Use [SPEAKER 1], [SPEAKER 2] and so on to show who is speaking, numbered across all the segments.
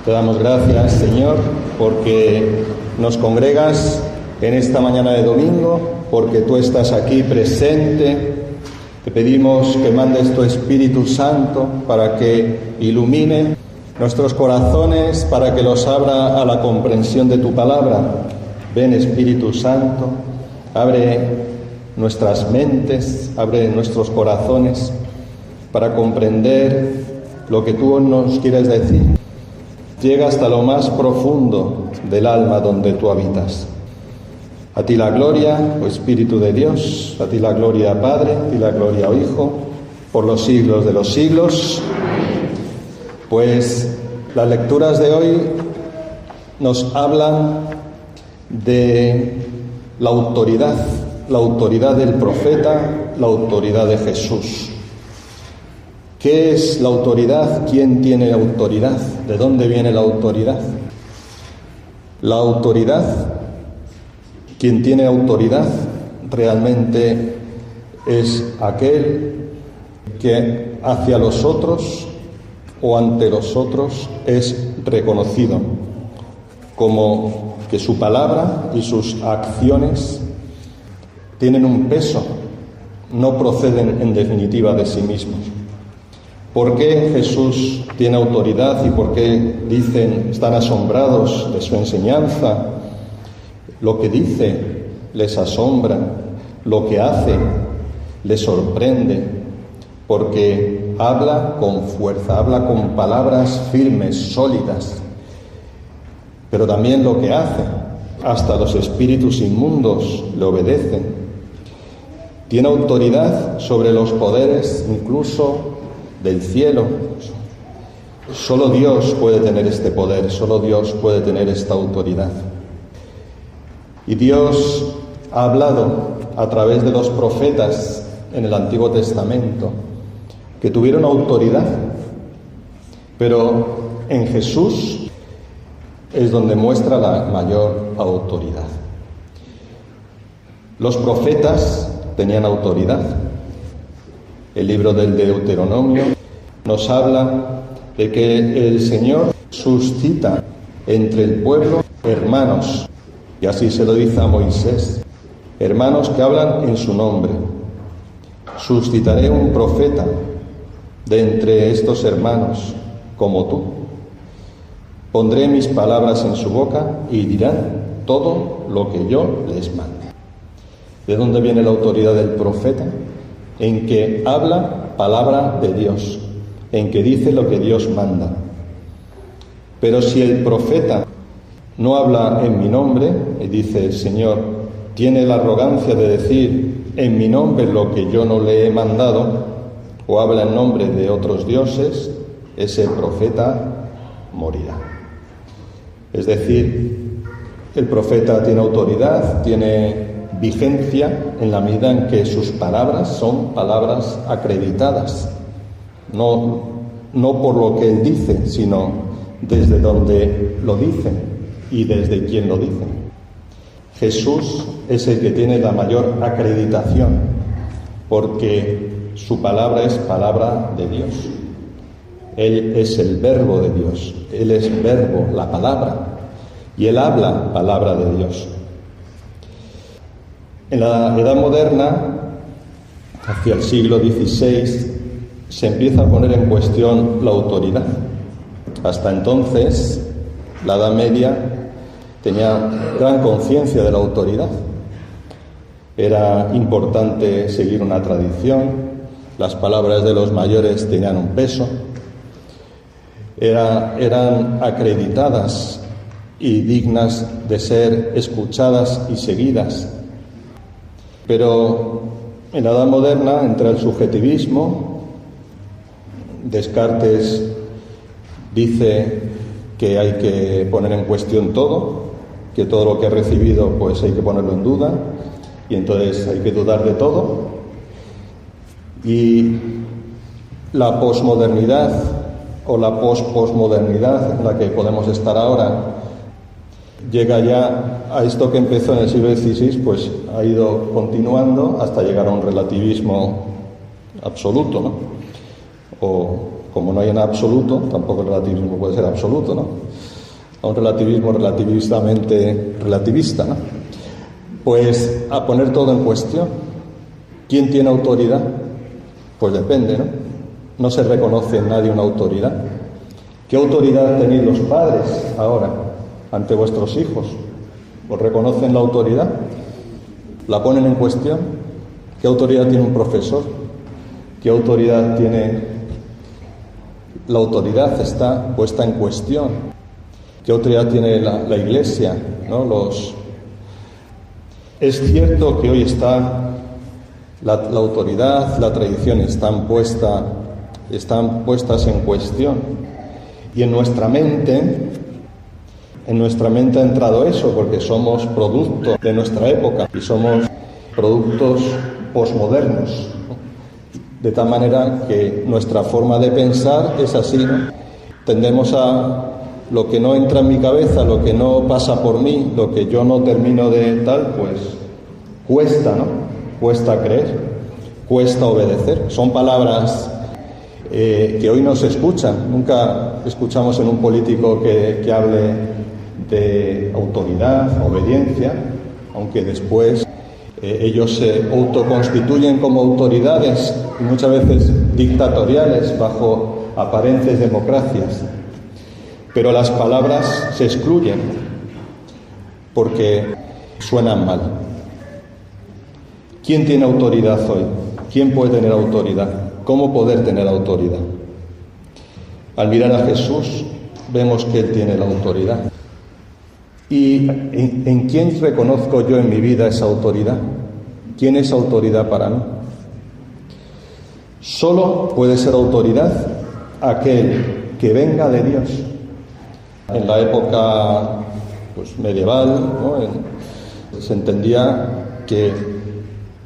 [SPEAKER 1] Te damos gracias, Señor, porque nos congregas en esta mañana de domingo, porque tú estás aquí presente. Te pedimos que mandes tu Espíritu Santo para que ilumine nuestros corazones, para que los abra a la comprensión de tu palabra. Ven, Espíritu Santo, abre nuestras mentes, abre nuestros corazones para comprender lo que tú nos quieres decir. Llega hasta lo más profundo del alma donde tú habitas. A ti la gloria, oh Espíritu de Dios, a ti la gloria, Padre, a ti la gloria, oh Hijo, por los siglos de los siglos. Pues las lecturas de hoy nos hablan de la autoridad del profeta, la autoridad de Jesús. ¿Qué es la autoridad? ¿Quién tiene autoridad? ¿De dónde viene la autoridad? La autoridad, quien tiene autoridad realmente es aquel que hacia los otros o ante los otros es reconocido como que su palabra y sus acciones tienen un peso, no proceden en definitiva de sí mismos. ¿Por qué Jesús tiene autoridad y por qué están asombrados de su enseñanza? Lo que dice les asombra, lo que hace les sorprende, porque habla con fuerza, habla con palabras firmes, sólidas, pero también lo que hace, hasta los espíritus inmundos le obedecen. Tiene autoridad sobre los poderes, incluso del cielo. Solo Dios puede tener este poder, solo Dios puede tener esta autoridad. Y Dios ha hablado a través de los profetas en el Antiguo Testamento, que tuvieron autoridad, pero en Jesús es donde muestra la mayor autoridad. Los profetas tenían autoridad. El libro del Deuteronomio nos habla de que el Señor suscita entre el pueblo hermanos, y así se lo dice a Moisés, hermanos que hablan en su nombre. Suscitaré un profeta de entre estos hermanos como tú. Pondré mis palabras en su boca y dirán todo lo que yo les mande. ¿De dónde viene la autoridad del profeta? En que habla palabra de Dios, en que dice lo que Dios manda. Pero si el profeta no habla en mi nombre, y dice el Señor, tiene la arrogancia de decir en mi nombre lo que yo no le he mandado, o habla en nombre de otros dioses, ese profeta morirá. Es decir, el profeta tiene autoridad, tiene vigencia en la medida en que sus palabras son palabras acreditadas, no por lo que él dice, sino desde donde lo dice y desde quien lo dice. Jesús es el que tiene la mayor acreditación, porque su palabra es palabra de Dios. Él es el verbo de Dios, Él es verbo, la palabra, y Él habla palabra de Dios. En la Edad Moderna, hacia el siglo XVI, se empieza a poner en cuestión la autoridad. Hasta entonces, la Edad Media tenía gran conciencia de la autoridad. Era importante seguir una tradición, las palabras de los mayores tenían un peso, eran acreditadas y dignas de ser escuchadas y seguidas. Pero en la Edad Moderna entra el subjetivismo. Descartes dice que hay que poner en cuestión todo, que todo lo que he recibido pues hay que ponerlo en duda, y entonces hay que dudar de todo. Y la posmodernidad o la posmodernidad en la que podemos estar ahora llega ya a esto que empezó en el siglo XVI, pues ha ido continuando hasta llegar a un relativismo absoluto, ¿no? O como no hay en absoluto, tampoco el relativismo puede ser absoluto, ¿no? A un relativismo relativistamente relativista, ¿no? Pues a poner todo en cuestión. ¿Quién tiene autoridad? Pues depende, ¿no? No se reconoce en nadie una autoridad. ¿Qué autoridad tenéis los padres ahora ante vuestros hijos? ¿Os reconocen la autoridad? ¿La ponen en cuestión? ¿Qué autoridad tiene un profesor? ¿Qué autoridad tiene? La autoridad está puesta en cuestión. ¿Qué autoridad tiene la Iglesia? ¿No? Es cierto que hoy está la autoridad, la tradición están puestas en cuestión. Y en nuestra mente ha entrado eso, porque somos producto de nuestra época y somos productos posmodernos. De tal manera que nuestra forma de pensar es así, ¿no? Tendemos a lo que no entra en mi cabeza, lo que no pasa por mí, lo que yo no termino de tal, pues cuesta, ¿no? Cuesta creer, cuesta obedecer. Son palabras que hoy no se escuchan. Nunca escuchamos en un político que hable de autoridad, obediencia, aunque después ellos se autoconstituyen como autoridades, y muchas veces dictatoriales, bajo aparentes democracias. Pero las palabras se excluyen porque suenan mal. ¿Quién tiene autoridad hoy? ¿Quién puede tener autoridad? ¿Cómo poder tener autoridad? Al mirar a Jesús vemos que Él tiene la autoridad. ¿Y en quién reconozco yo en mi vida esa autoridad? ¿Quién es autoridad para mí? Solo puede ser autoridad aquel que venga de Dios. En la época medieval, ¿no? Se entendía que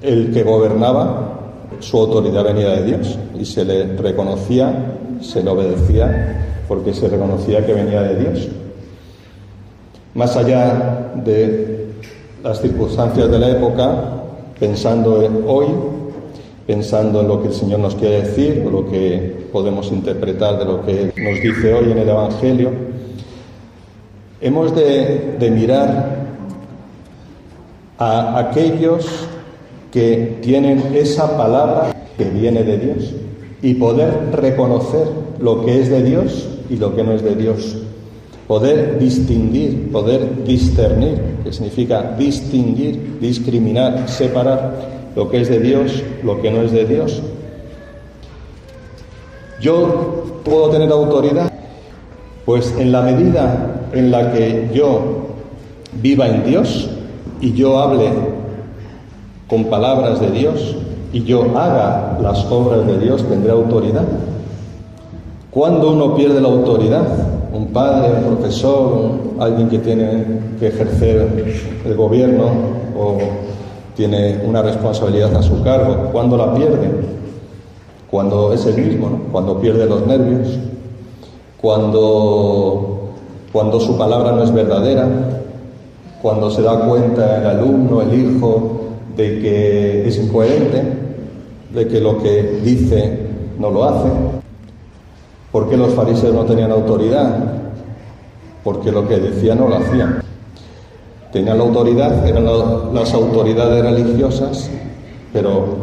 [SPEAKER 1] el que gobernaba, su autoridad venía de Dios y se le reconocía, se le obedecía, porque se reconocía que venía de Dios. Más allá de las circunstancias de la época, pensando en hoy, pensando en lo que el Señor nos quiere decir, o lo que podemos interpretar de lo que nos dice hoy en el Evangelio, hemos de mirar a aquellos que tienen esa palabra que viene de Dios y poder reconocer lo que es de Dios y lo que no es de Dios. Poder distinguir, poder discernir, que significa distinguir, discriminar, separar lo que es de Dios, lo que no es de Dios. ¿Yo puedo tener autoridad? Pues en la medida en la que yo viva en Dios y yo hable con palabras de Dios y yo haga las obras de Dios, tendré autoridad. ¿Cuándo uno pierde la autoridad? Un padre, un profesor, alguien que tiene que ejercer el gobierno o tiene una responsabilidad a su cargo. ¿Cuándo la pierde? Cuando es el mismo, ¿no? Cuando pierde los nervios, cuando su palabra no es verdadera, cuando se da cuenta el alumno, el hijo, de que es incoherente, de que lo que dice no lo hace. ¿Por qué los fariseos no tenían autoridad? Porque lo que decían no lo hacían. Tenían la autoridad, eran las autoridades religiosas, pero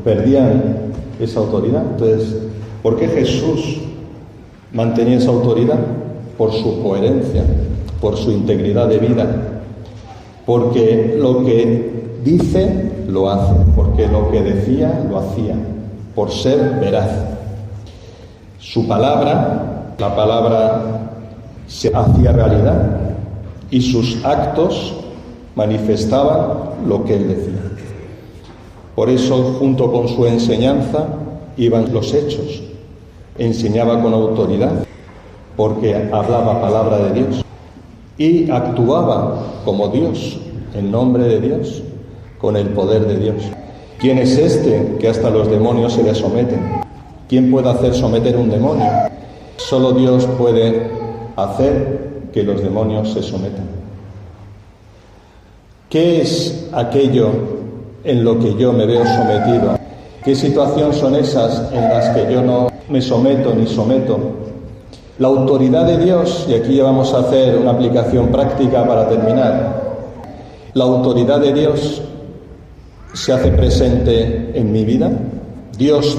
[SPEAKER 1] perdían esa autoridad. Entonces, ¿por qué Jesús mantenía esa autoridad? Por su coherencia, por su integridad de vida, porque lo que dice lo hace, porque lo que decía lo hacía, por ser veraz. Su palabra, la palabra se hacía realidad y sus actos manifestaban lo que él decía. Por eso, junto con su enseñanza, iban los hechos. Enseñaba con autoridad, porque hablaba palabra de Dios. Y actuaba como Dios, en nombre de Dios, con el poder de Dios. ¿Quién es este que hasta los demonios se le someten? ¿Quién puede hacer someter un demonio? Solo Dios puede hacer que los demonios se sometan. ¿Qué es aquello en lo que yo me veo sometido? ¿Qué situaciones son esas en las que yo no me someto ni someto? La autoridad de Dios, y aquí vamos a hacer una aplicación práctica para terminar. La autoridad de Dios se hace presente en mi vida. Dios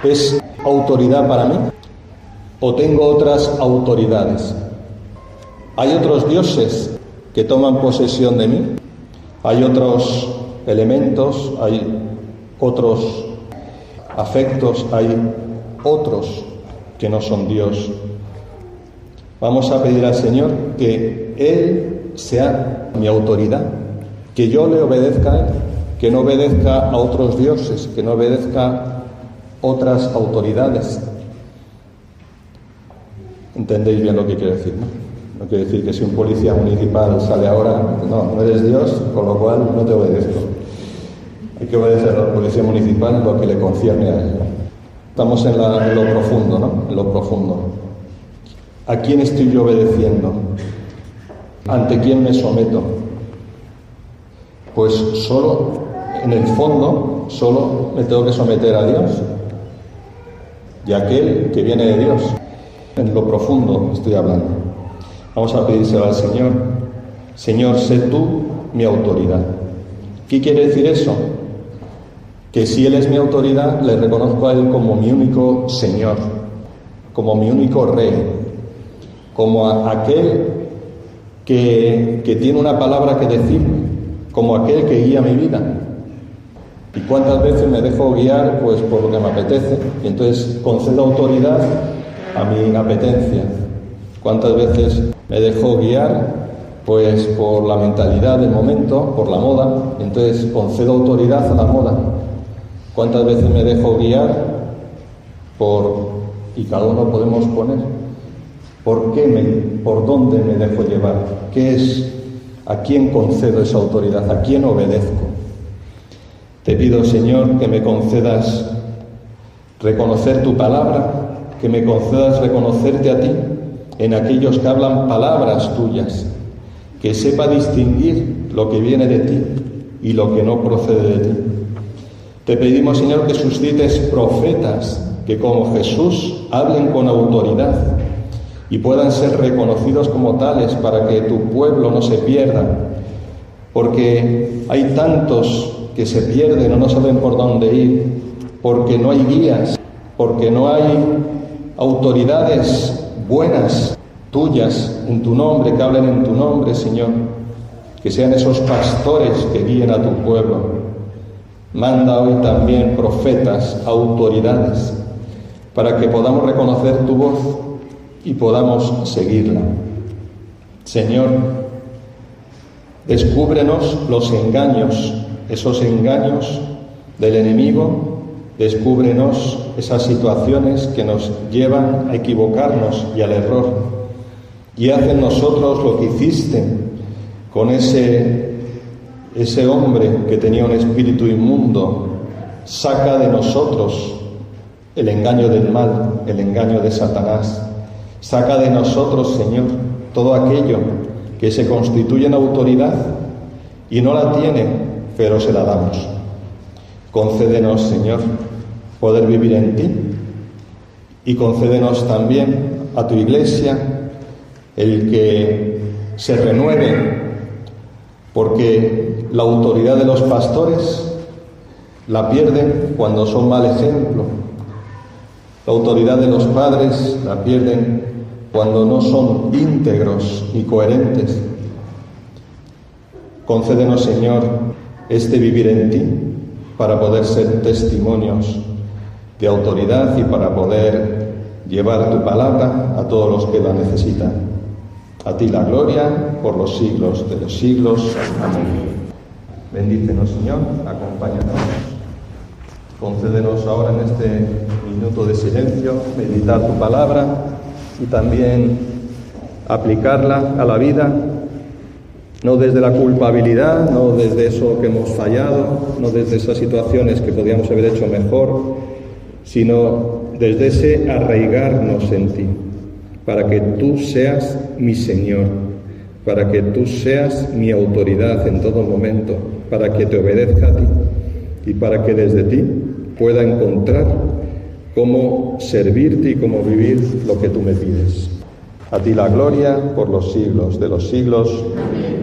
[SPEAKER 1] es autoridad para mí, o tengo otras autoridades. Hay otros dioses que toman posesión de mí, hay otros elementos, hay otros afectos, hay otros que no son Dios. Vamos a pedir al Señor que Él sea mi autoridad, que yo le obedezca a Él, que no obedezca a otros dioses, que no obedezca a otras autoridades. ¿Entendéis bien lo que quiero decir, no? No quiere decir que si un policía municipal sale ahora, no eres Dios, con lo cual no te obedezco. Hay que obedecer al policía municipal en lo que le concierne a él. Estamos en lo profundo, ¿no? En lo profundo. ¿A quién estoy yo obedeciendo? ¿Ante quién me someto? Pues solo, en el fondo, solo me tengo que someter a Dios y a aquel que viene de Dios. En lo profundo estoy hablando. Vamos a pedírselo al Señor. Señor, sé tú mi autoridad. ¿Qué quiere decir eso? Que si Él es mi autoridad, le reconozco a Él como mi único Señor, como mi único Rey, como aquel que tiene una palabra que decirme, como aquel que guía mi vida. ¿Y cuántas veces me dejo guiar? Pues por lo que me apetece, y entonces concedo autoridad a mi apetencia. ¿Cuántas veces me dejo guiar? Pues por la mentalidad del momento, por la moda, entonces concedo autoridad a la moda. ¿Cuántas veces me dejo guiar y cada uno podemos poner, por dónde me dejo llevar? ¿Qué es? ¿A quién concedo esa autoridad? ¿A quién obedezco? Te pido, Señor, que me concedas reconocer tu palabra, que me concedas reconocerte a ti en aquellos que hablan palabras tuyas, que sepa distinguir lo que viene de ti y lo que no procede de ti. Te pedimos, Señor, que suscites profetas que, como Jesús, hablen con autoridad y puedan ser reconocidos como tales para que tu pueblo no se pierda, porque hay tantos que se pierden o no saben por dónde ir, porque no hay guías, porque no hay autoridades buenas tuyas en tu nombre, que hablen en tu nombre, Señor, que sean esos pastores que guíen a tu pueblo. Manda hoy también profetas, autoridades, para que podamos reconocer tu voz y podamos seguirla. Señor, descúbrenos los engaños, esos engaños del enemigo, descúbrenos esas situaciones que nos llevan a equivocarnos y al error, y haz en nosotros lo que hiciste con ese hombre que tenía un espíritu inmundo. Saca de nosotros el engaño del mal, el engaño de Satanás. Saca de nosotros, Señor, todo aquello que se constituye en autoridad y no la tiene, pero se la damos. Concédenos, Señor, poder vivir en ti, y concédenos también a tu Iglesia el que se renueve, porque la autoridad de los pastores la pierden cuando son mal ejemplo. La autoridad de los padres la pierden cuando no son íntegros y coherentes. Concédenos, Señor, este vivir en ti para poder ser testimonios de autoridad y para poder llevar tu palabra a todos los que la necesitan. A ti la gloria por los siglos de los siglos. Amén. Bendícenos, Señor, acompáñanos. Concédenos ahora en este minuto de silencio meditar tu palabra y también aplicarla a la vida, no desde la culpabilidad, no desde eso que hemos fallado, no desde esas situaciones que podíamos haber hecho mejor, sino desde ese arraigarnos en ti, para que tú seas mi Señor, para que tú seas mi autoridad en todo momento, para que te obedezca a ti y para que desde ti pueda encontrar cómo servirte y cómo vivir lo que tú me pides. A ti la gloria por los siglos de los siglos.
[SPEAKER 2] Amén.